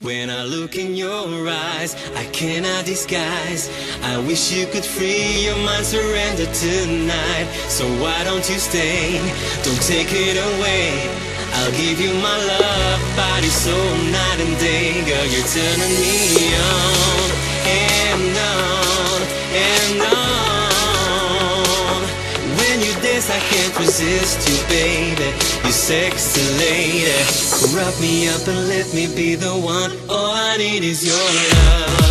When I look in your eyes, I cannot disguise. I wish you could free your mind, surrender tonight. So why don't you stay? Don't take it away. I'll give you my love, body, soul, night and day. Girl, you're turning me on and on and on. When you dance, I can't resist you, baby. You sexy lady. Wrap me up and let me be the one. All I need is your love.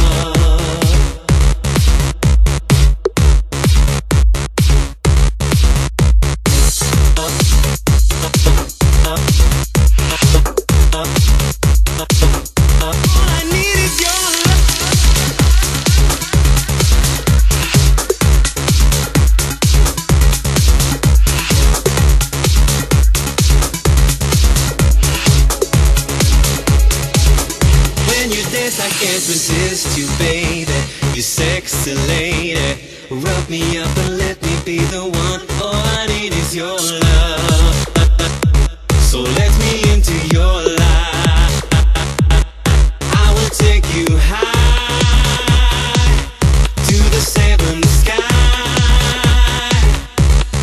I can't resist you, baby. You sexy lady. Rub me up and let me be the one. All I need is your love. So let me into your life. I will take you high to the seventh sky.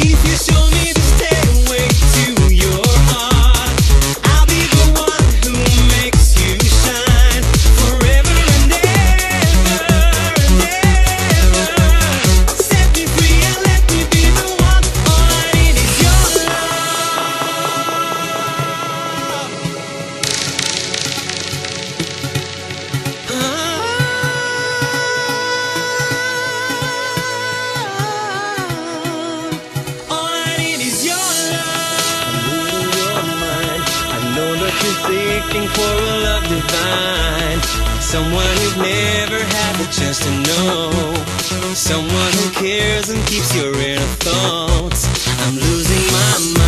If you show me the stairway to your heart, I'll be the one who makes you shine forever and ever and ever. Set me free and let me be the one. All I need is your love. All I need is your love. I'm losing your mind. I know that you're seeking for a love divine, someone you've never had the chance to know, someone who cares and keeps your inner thoughts. I'm losing my mind.